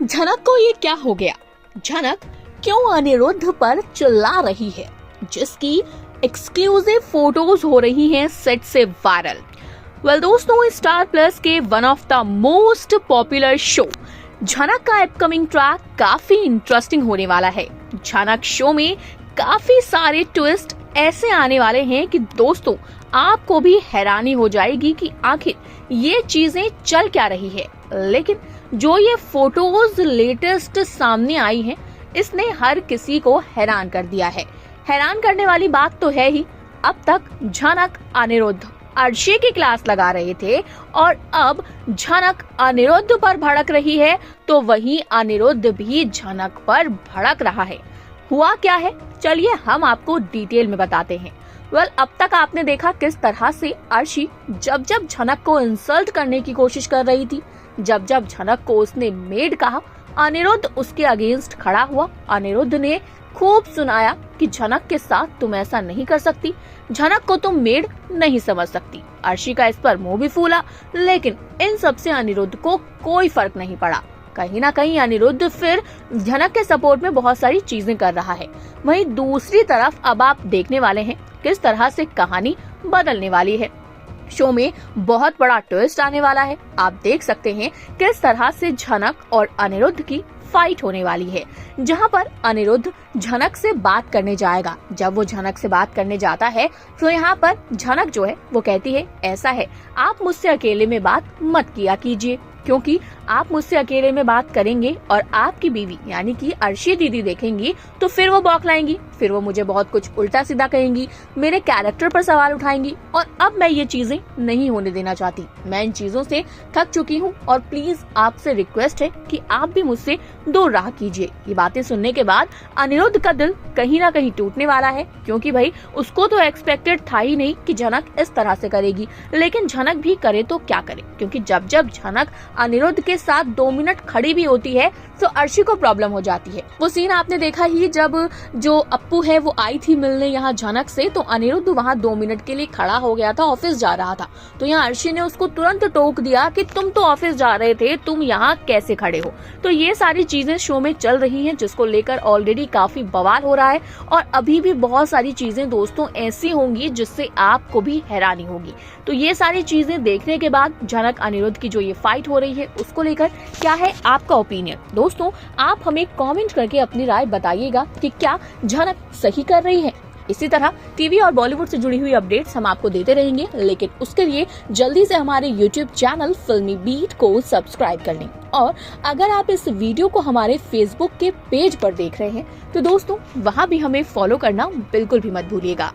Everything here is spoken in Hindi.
झनक को ये क्या हो गया? झनक क्यों अनिरुद्ध पर चिल्ला रही है, जिसकी एक्सक्लूसिव फोटोज हो रही हैं सेट से वायरल। दोस्तों, स्टार प्लस के one of the most popular show झनक का अपकमिंग ट्रैक काफी इंटरेस्टिंग होने वाला है। झनक शो में काफी सारे ट्विस्ट ऐसे आने वाले हैं कि दोस्तों आपको भी हैरानी हो जाएगी कि आखिर ये चीजें चल क्या रही है। लेकिन जो ये फोटोज लेटेस्ट सामने आई हैं, इसने हर किसी को हैरान कर दिया है। हैरान करने वाली बात तो है ही, अब तक झनक अनिरुद्ध अर्शी की क्लास लगा रहे थे और अब झनक अनिरुद्ध पर भड़क रही है, तो वहीं अनिरुद्ध भी झनक पर भड़क रहा है। हुआ क्या है, चलिए हम आपको डिटेल में बताते हैं। अब तक आपने देखा किस तरह से अर्शी जब जब झनक को इंसल्ट करने की कोशिश कर रही थी, जब जब झनक को उसने मेड कहा, अनिरुद्ध उसके अगेंस्ट खड़ा हुआ। अनिरुद्ध ने खूब सुनाया कि झनक के साथ तुम ऐसा नहीं कर सकती, झनक को तुम मेड नहीं समझ सकती। अर्शी का इस पर मुंह भी फूला, लेकिन इन सब से अनिरुद्ध को कोई फर्क नहीं पड़ा। कहीं ना कहीं अनिरुद्ध फिर झनक के सपोर्ट में बहुत सारी चीजें कर रहा है। वहीं दूसरी तरफ अब आप देखने वाले हैं किस तरह से कहानी बदलने वाली है। शो में बहुत बड़ा ट्विस्ट आने वाला है। आप देख सकते हैं किस तरह से झनक और अनिरुद्ध की फाइट होने वाली है, जहां पर अनिरुद्ध झनक से बात करने जाएगा। जब वो झनक से बात करने जाता है तो यहाँ पर झनक जो है वो कहती है, ऐसा है आप मुझसे अकेले में बात मत किया कीजिए, क्योंकि आप मुझसे अकेले में बात करेंगे और आपकी बीवी यानी कि अर्शी दीदी देखेंगी तो फिर वो बौखलाएंगी, फिर वो मुझे बहुत कुछ उल्टा सीधा कहेंगी, मेरे कैरेक्टर पर सवाल उठाएंगी और अब मैं ये चीजें नहीं होने देना चाहती। मैं इन चीजों से थक चुकी हूँ और प्लीज आपसे रिक्वेस्ट है कि आप भी मुझसे दूर रहा कीजिए। ये बातें सुनने के बाद अनिरुद्ध का दिल कहीं ना कहीं टूटने वाला है, क्योंकि भाई उसको तो एक्सपेक्टेड था ही नहीं कि झनक इस तरह से करेगी। लेकिन झनक भी करे तो क्या करे, क्योंकि जब जब झनक अनिरुद्ध के साथ 2 मिनट खड़ी भी होती है तो अर्शी को प्रॉब्लम हो जाती है। वो सीन आपने देखा ही, जब जो अप्पू है वो आई थी मिलने यहाँ झनक से, तो अनिरुद्ध वहाँ 2 मिनट के लिए खड़ा हो गया था, ऑफिस जा रहा था। तो यहाँ अर्शी ने उसको तुरंत टोक दिया कि तुम तो ऑफिस जा रहे थे, तुम यहाँ कैसे खड़े हो। तो ये सारी चीजें शो में चल रही हैं, जिसको लेकर ऑलरेडी काफी बवाल हो रहा है और अभी भी बहुत सारी चीजें दोस्तों ऐसी होंगी जिससे आपको भी हैरानी होगी। तो ये सारी चीजें देखने के बाद झनक अनिरुद्ध की जो ये फाइट हो रही है उसको लेकर क्या है आपका ओपिनियन? दोस्तों आप हमें कमेंट करके अपनी राय बताइएगा कि क्या झनक सही कर रही है। इसी तरह टीवी और बॉलीवुड से जुड़ी हुई अपडेट्स हम आपको देते रहेंगे, लेकिन उसके लिए जल्दी से हमारे यूट्यूब चैनल फिल्मी बीट को सब्सक्राइब कर लें। और अगर आप इस वीडियो को हमारे फेसबुक के पेज पर देख रहे हैं तो दोस्तों वहाँ भी हमें फॉलो करना बिल्कुल भी मत भूलिएगा।